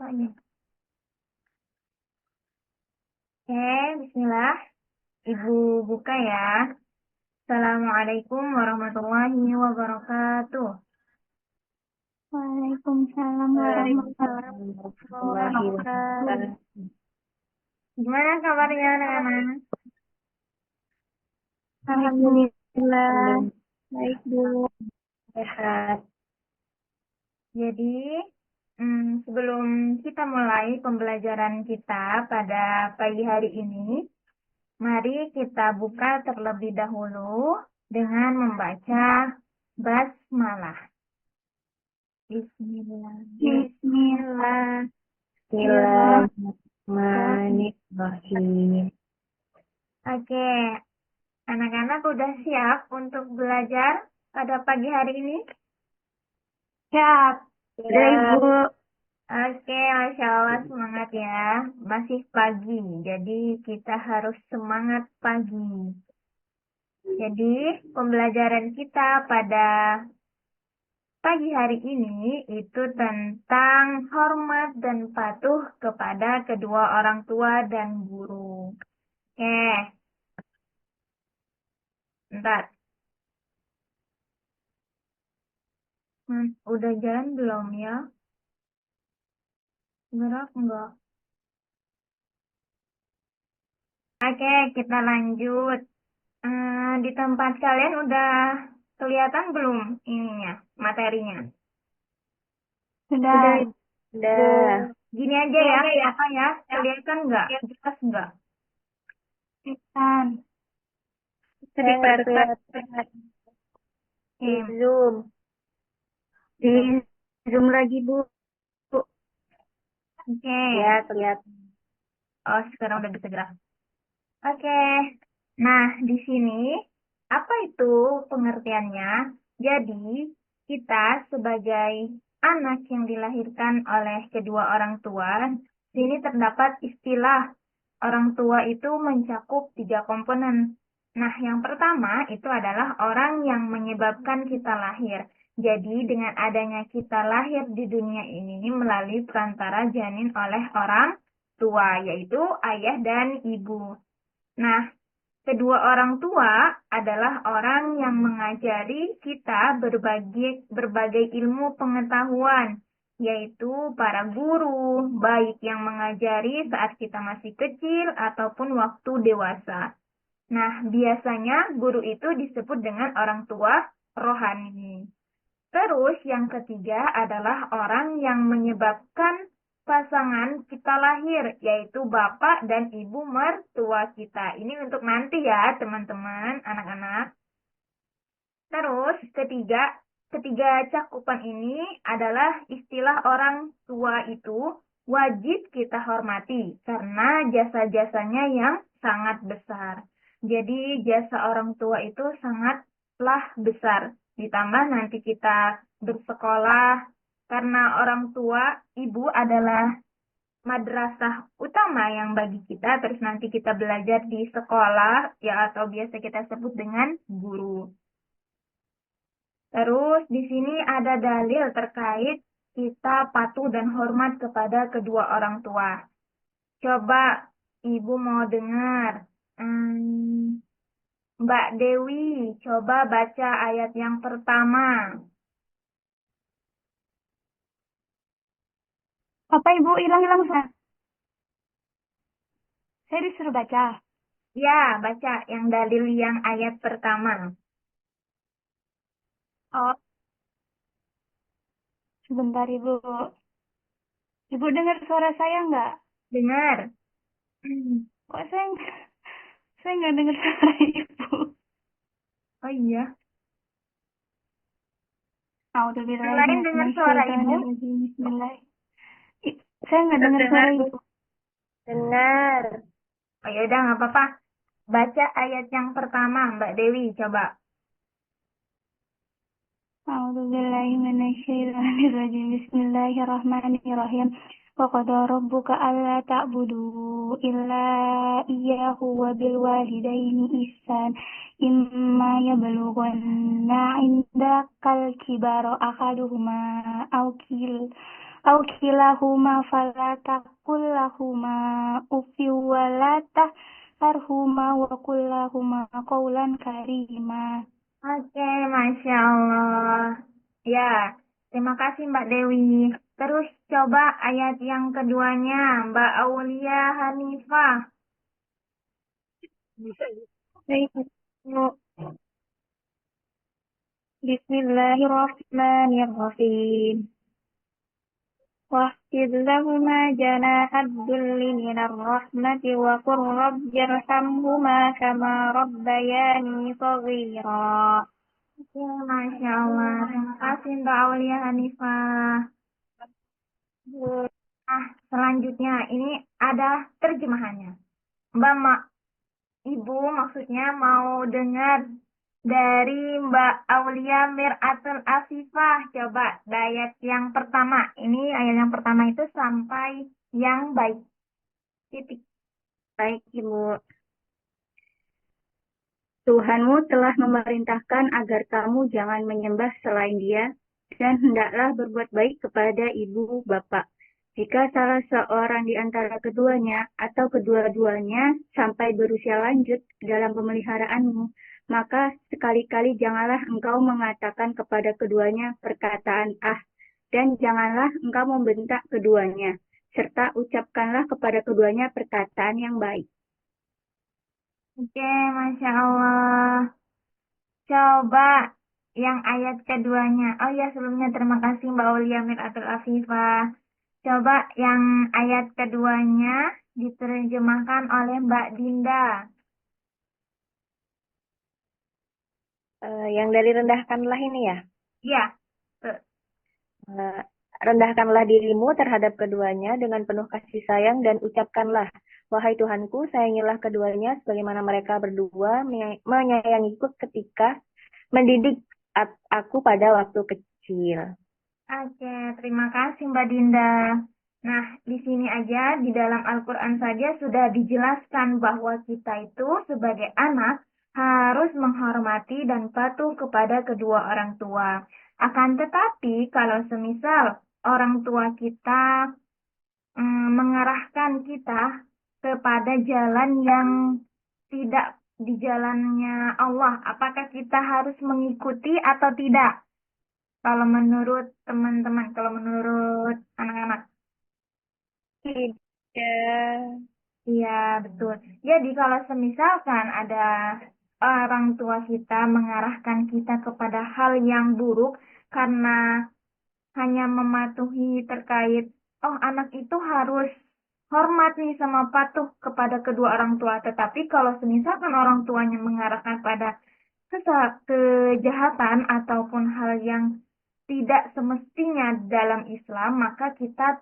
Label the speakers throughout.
Speaker 1: ini. Oke, bismillah. Ibu buka ya. Assalamualaikum warahmatullahi wabarakatuh.
Speaker 2: Waalaikumsalam warahmatullahi wabarakatuh.
Speaker 1: Gimana kabarnya anak-anak?
Speaker 2: Alhamdulillah, baik Bu.
Speaker 1: Sehat. Jadi, sebelum kita mulai pembelajaran kita pada pagi hari ini, mari kita buka terlebih dahulu dengan membaca basmalah. Bismillah.
Speaker 2: Bismillah.
Speaker 3: Bismillahirrahmanirrahim.
Speaker 1: Oke, anak-anak udah siap untuk belajar pada pagi hari ini?
Speaker 2: Siap.
Speaker 3: Ya,
Speaker 2: Ibu.
Speaker 1: Oke, Masya Allah semangat ya. Masih pagi, jadi kita harus semangat pagi. Jadi, pembelajaran kita pada pagi hari ini itu tentang hormat dan patuh kepada kedua orang tua dan guru. Oke, bentar. Udah jalan belum ya? Gerak enggak? Oke, kita lanjut. Di tempat kalian udah kelihatan belum ininya, materinya?
Speaker 2: Sudah.
Speaker 3: Udah.
Speaker 1: Gini aja ya, apa ya? Kelihatan nggak? Jelas nggak?
Speaker 2: Kelihatan.
Speaker 3: Saya nggak kelihatan. Di
Speaker 1: Oke,
Speaker 3: Zoom. Di Zoom lagi, Bu.
Speaker 1: oke.
Speaker 3: Ya, kelihatan.
Speaker 1: Oh, sekarang udah bisa gerak. Oke. Nah, di sini apa itu pengertiannya? Jadi, kita sebagai anak yang dilahirkan oleh kedua orang tua, sini terdapat istilah orang tua itu mencakup 3 komponen. Nah, yang pertama itu adalah orang yang menyebabkan kita lahir. Jadi, dengan adanya kita lahir di dunia ini melalui perantara janin oleh orang tua, yaitu ayah dan ibu. Nah, kedua orang tua adalah orang yang mengajari kita berbagai ilmu pengetahuan, yaitu para guru, baik yang mengajari saat kita masih kecil ataupun waktu dewasa. Nah, biasanya guru itu disebut dengan orang tua rohani. Terus yang ketiga adalah orang yang menyebabkan pasangan kita lahir, yaitu bapak dan ibu mertua kita. Ini untuk nanti ya, teman-teman, anak-anak. Terus ketiga cakupan ini adalah istilah orang tua itu wajib kita hormati karena jasa-jasanya yang sangat besar. Jadi jasa orang tua itu sangatlah besar. Ditambah nanti kita bersekolah karena orang tua ibu adalah madrasah utama yang bagi kita. Terus nanti kita belajar di sekolah ya atau biasa kita sebut dengan guru. Terus di sini ada dalil terkait kita patuh dan hormat kepada kedua orang tua. Coba Ibu mau dengar. Mbak Dewi, coba baca ayat yang pertama.
Speaker 2: Apa Ibu hilang-hilang saya? Saya disuruh baca.
Speaker 1: Ya, baca yang dalil yang ayat pertama.
Speaker 2: Oh, sebentar Ibu. Ibu dengar suara saya nggak?
Speaker 1: Dengar.
Speaker 2: Kok saya nggak dengar suara Ibu?
Speaker 1: Oh iya. Yang lain dengar suara Ibu?
Speaker 2: Bismillah. Saya nggak dengar suara Ibu.
Speaker 3: Dengar.
Speaker 1: Oh ya udah nggak apa-apa. Baca ayat yang pertama, Mbak Dewi, coba.
Speaker 2: A'udzubillahi minasyaitonirrajim. Bismillahirrahmanirrahim. Wa qada rabbuka alla ta'budu illa iyyahu wa bil walidaini ihsan. Imma yablughanna 'indakal kibara ahaduhuma aw Au kilahuma fala taqul lahuma uffi wa la tahharhuma wa qul lahuma qawlan karima.
Speaker 1: Oke, Masya Allah. Ya, terima kasih Mbak Dewi. Terus coba ayat yang keduanya, Mbak Aulia Hanifah.
Speaker 3: Baik, Bu. Bismillahirrahmanirrahim. واخفض لهما جناح الذل من الرحمة وقل رب ارحمهما كما ربياني صغيرا.
Speaker 1: Oke, Masya Allah. Terima kasih Mbak Aulia Hanifah. Nah, selanjutnya ini ada terjemahannya. Ibu maksudnya mau dengar dari Mbak Aulia Mir'atul Afifah. Coba ayat yang pertama. Ini ayat yang pertama itu sampai yang baik. Titik.
Speaker 3: Baik, Ibu. Tuhanmu telah memerintahkan agar kamu jangan menyembah selain Dia, dan hendaklah berbuat baik kepada ibu bapak. Jika salah seorang di antara keduanya atau kedua-duanya sampai berusia lanjut dalam pemeliharaanmu, maka sekali-kali janganlah engkau mengatakan kepada keduanya perkataan "ah", dan janganlah engkau membentak keduanya, serta ucapkanlah kepada keduanya perkataan yang baik.
Speaker 1: Oke, Masya Allah. Coba yang ayat keduanya. Oh ya, sebelumnya terima kasih Mbak Aulia Mir'atul Afifah. Coba yang ayat keduanya diterjemahkan oleh Mbak Dinda.
Speaker 3: Yang dari rendahkanlah ini ya.
Speaker 1: Iya.
Speaker 3: Rendahkanlah dirimu terhadap keduanya dengan penuh kasih sayang dan ucapkanlah, wahai Tuhanku, sayangilah keduanya sebagaimana mereka berdua menyayangiku ketika mendidik aku pada waktu kecil.
Speaker 1: Oke, terima kasih Mbak Dinda. Nah, di sini aja di dalam Al-Quran saja sudah dijelaskan bahwa kita itu sebagai anak harus menghormati dan patuh kepada kedua orang tua. Akan tetapi kalau semisal orang tua kita mengarahkan kita kepada jalan yang tidak di jalannya Allah, apakah kita harus mengikuti atau tidak? Kalau menurut teman-teman, kalau menurut anak-anak.
Speaker 3: Tidak.
Speaker 1: Iya, betul. Jadi kalau semisalkan ada orang tua kita mengarahkan kita kepada hal yang buruk karena hanya mematuhi terkait, oh anak itu harus hormat nih sama patuh kepada kedua orang tua. Tetapi kalau semisalkan orang tuanya mengarahkan pada kejahatan ataupun hal yang tidak semestinya dalam Islam, maka kita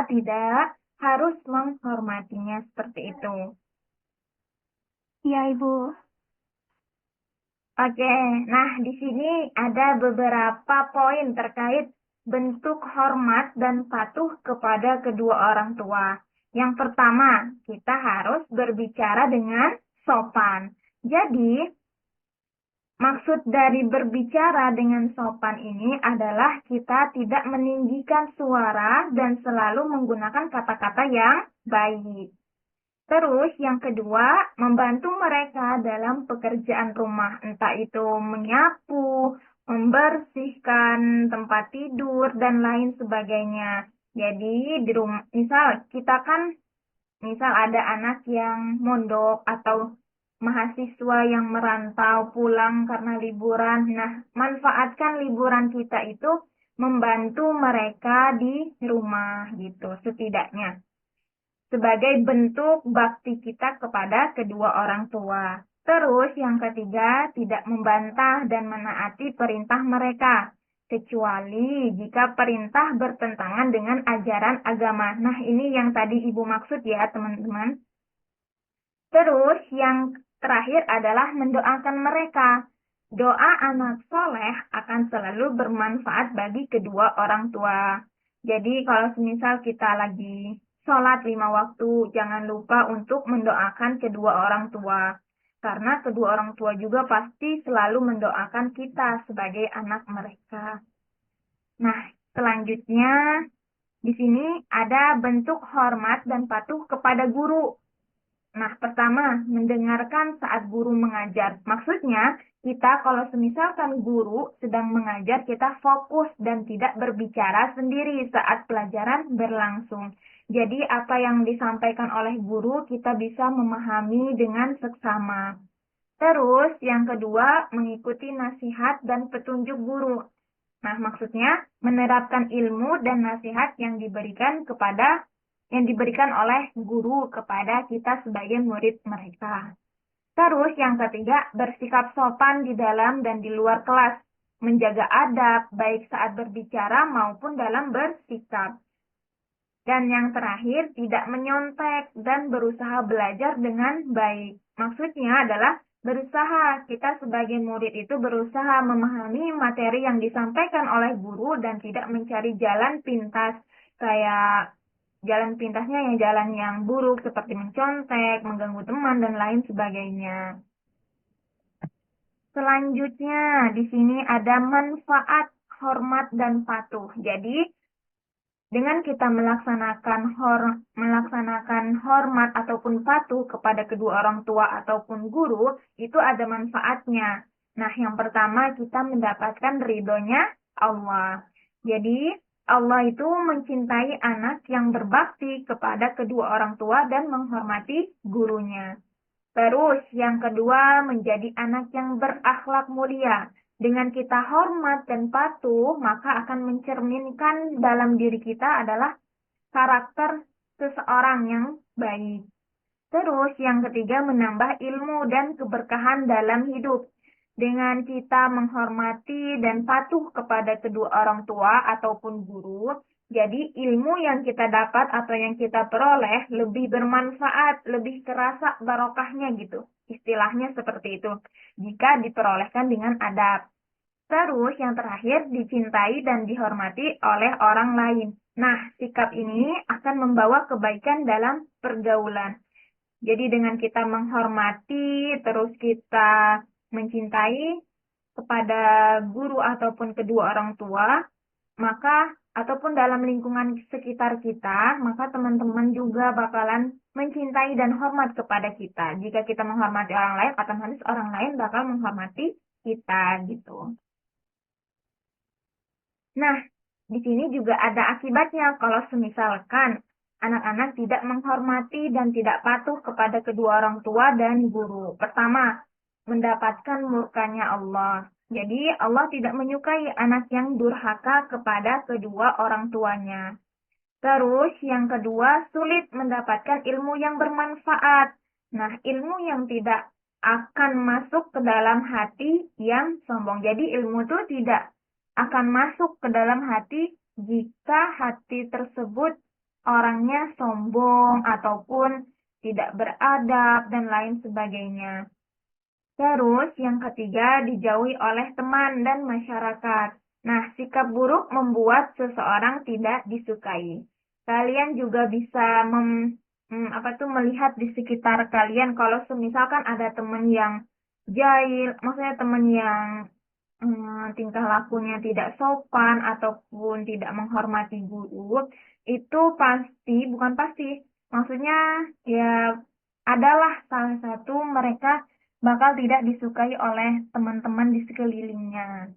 Speaker 1: tidak harus menghormatinya seperti itu.
Speaker 2: Ya, Ibu.
Speaker 1: Oke, nah di sini ada beberapa poin terkait bentuk hormat dan patuh kepada kedua orang tua. Yang pertama, kita harus berbicara dengan sopan. Jadi, maksud dari berbicara dengan sopan ini adalah kita tidak meninggikan suara dan selalu menggunakan kata-kata yang baik. Terus yang kedua, membantu mereka dalam pekerjaan rumah, entah itu menyapu, membersihkan tempat tidur, dan lain sebagainya. Jadi di rumah, misal ada anak yang mondok atau mahasiswa yang merantau pulang karena liburan. Nah, manfaatkan liburan kita itu membantu mereka di rumah gitu setidaknya sebagai bentuk bakti kita kepada kedua orang tua. Terus yang ketiga, tidak membantah dan menaati perintah mereka, kecuali jika perintah bertentangan dengan ajaran agama. Nah, ini yang tadi Ibu maksud ya, teman-teman. Terus yang terakhir adalah mendoakan mereka. Doa anak soleh akan selalu bermanfaat bagi kedua orang tua. Jadi kalau semisal kita lagi sholat 5 waktu, jangan lupa untuk mendoakan kedua orang tua. Karena kedua orang tua juga pasti selalu mendoakan kita sebagai anak mereka. Nah, selanjutnya di sini ada bentuk hormat dan patuh kepada guru. Nah, pertama, mendengarkan saat guru mengajar. Maksudnya, kita kalau semisalkan guru sedang mengajar, kita fokus dan tidak berbicara sendiri saat pelajaran berlangsung. Jadi, apa yang disampaikan oleh guru, kita bisa memahami dengan seksama. Terus, yang kedua, mengikuti nasihat dan petunjuk guru. Nah, maksudnya menerapkan ilmu dan nasihat yang diberikan oleh guru kepada kita sebagai murid mereka. Terus yang ketiga, bersikap sopan di dalam dan di luar kelas, menjaga adab baik saat berbicara maupun dalam bersikap. Dan yang terakhir, tidak menyontek dan berusaha belajar dengan baik. Maksudnya adalah berusaha, kita sebagai murid itu berusaha memahami materi yang disampaikan oleh guru dan tidak mencari jalan pintas, kayak jalan pintasnya yang jalan yang buruk seperti mencontek, mengganggu teman, dan lain sebagainya. Selanjutnya, di sini ada manfaat, hormat, dan patuh. Jadi, dengan kita melaksanakan hormat ataupun patuh kepada kedua orang tua ataupun guru, itu ada manfaatnya. Nah, yang pertama kita mendapatkan ridhonya Allah. Jadi, Allah itu mencintai anak yang berbakti kepada kedua orang tua dan menghormati gurunya. Terus, yang kedua, menjadi anak yang berakhlak mulia. Dengan kita hormat dan patuh, maka akan mencerminkan dalam diri kita adalah karakter seseorang yang baik. Terus, yang ketiga, menambah ilmu dan keberkahan dalam hidup. Dengan kita menghormati dan patuh kepada kedua orang tua ataupun guru, jadi ilmu yang kita dapat atau yang kita peroleh lebih bermanfaat, lebih kerasa barokahnya gitu. Istilahnya seperti itu. Jika diperolehkan dengan adab. Terus yang terakhir, dicintai dan dihormati oleh orang lain. Nah, sikap ini akan membawa kebaikan dalam pergaulan. Jadi dengan kita menghormati, terus kita mencintai kepada guru ataupun kedua orang tua, maka ataupun dalam lingkungan sekitar kita, maka teman-teman juga bakalan mencintai dan hormat kepada kita. Jika kita menghormati orang lain, otomatis orang lain bakal menghormati kita gitu. Nah, di sini juga ada akibatnya kalau semisalkan anak-anak tidak menghormati dan tidak patuh kepada kedua orang tua dan guru. Pertama, mendapatkan murkanya Allah. Jadi Allah tidak menyukai anak yang durhaka kepada kedua orang tuanya. Terus yang kedua, sulit mendapatkan ilmu yang bermanfaat. Nah, ilmu yang tidak akan masuk ke dalam hati yang sombong. Jadi ilmu itu tidak akan masuk ke dalam hati jika hati tersebut orangnya sombong ataupun tidak beradab dan lain sebagainya. Terus yang ketiga, dijauhi oleh teman dan masyarakat. Nah, sikap buruk membuat seseorang tidak disukai. Kalian juga bisa melihat di sekitar kalian kalau misalkan ada teman yang jahil, maksudnya teman yang tingkah lakunya tidak sopan ataupun tidak menghormati guru, itu bukan pasti, maksudnya ya adalah salah satu mereka bakal tidak disukai oleh teman-teman di sekelilingnya.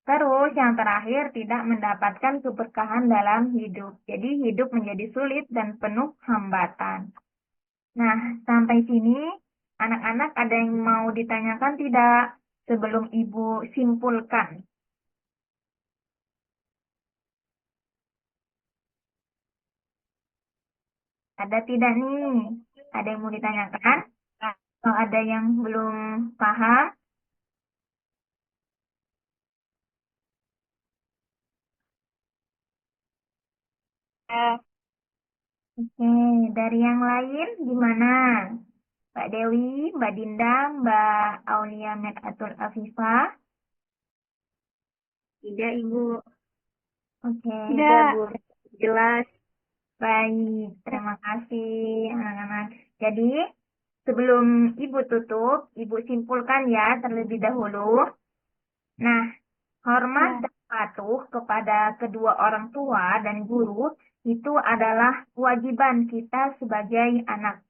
Speaker 1: Terus yang terakhir, tidak mendapatkan keberkahan dalam hidup. Jadi hidup menjadi sulit dan penuh hambatan. Nah, sampai sini anak-anak ada yang mau ditanyakan tidak sebelum Ibu simpulkan? Ada tidak nih? Ada yang mau ditanyakan? Atau ada yang belum paham? Oke, dari yang lain gimana? Mbak Dewi, Mbak Dinda, Mbak Aulia Metatul Afifah?
Speaker 3: Tidak, Ibu.
Speaker 1: Oke,
Speaker 2: Tidak.
Speaker 3: Bu. Jelas.
Speaker 1: Baik, terima kasih anak-anak. Jadi, sebelum Ibu tutup, Ibu simpulkan ya terlebih dahulu. Nah, hormat dan patuh patuh kepada kedua orang tua dan guru itu adalah kewajiban kita sebagai anak.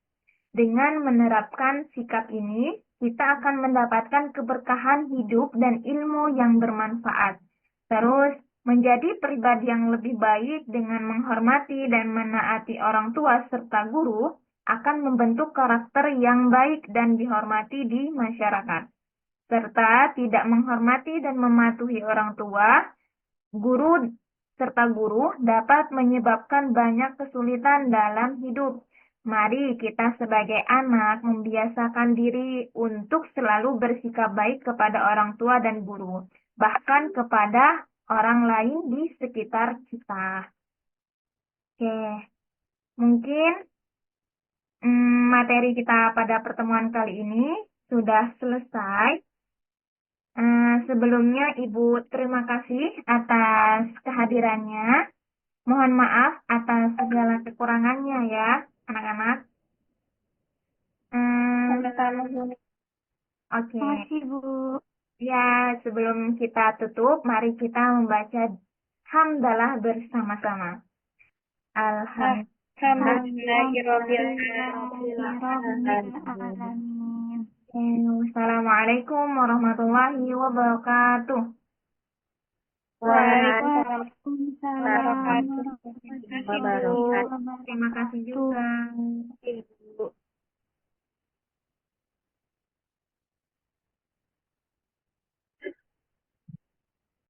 Speaker 1: Dengan menerapkan sikap ini, kita akan mendapatkan keberkahan hidup dan ilmu yang bermanfaat. Terus, menjadi pribadi yang lebih baik dengan menghormati dan menaati orang tua serta guru akan membentuk karakter yang baik dan dihormati di masyarakat. Serta tidak menghormati dan mematuhi orang tua, guru dapat menyebabkan banyak kesulitan dalam hidup. Mari kita sebagai anak membiasakan diri untuk selalu bersikap baik kepada orang tua dan guru, bahkan kepada orang lain di sekitar kita. Oke, mungkin materi kita pada pertemuan kali ini sudah selesai. Sebelumnya Ibu terima kasih atas kehadirannya. Mohon maaf atas segala kekurangannya ya, anak-anak.
Speaker 2: Sama-sama.
Speaker 1: Oke.
Speaker 2: Terima kasih, Bu.
Speaker 1: Ya, sebelum kita tutup, mari kita membaca hamdalah bersama-sama.
Speaker 2: Alhamdulillahirrahmanirrahim.
Speaker 1: Assalamualaikum warahmatullahi wabarakatuh.
Speaker 2: Waalaikumsalam warahmatullahi wabarakatuh.
Speaker 1: Terima kasih juga.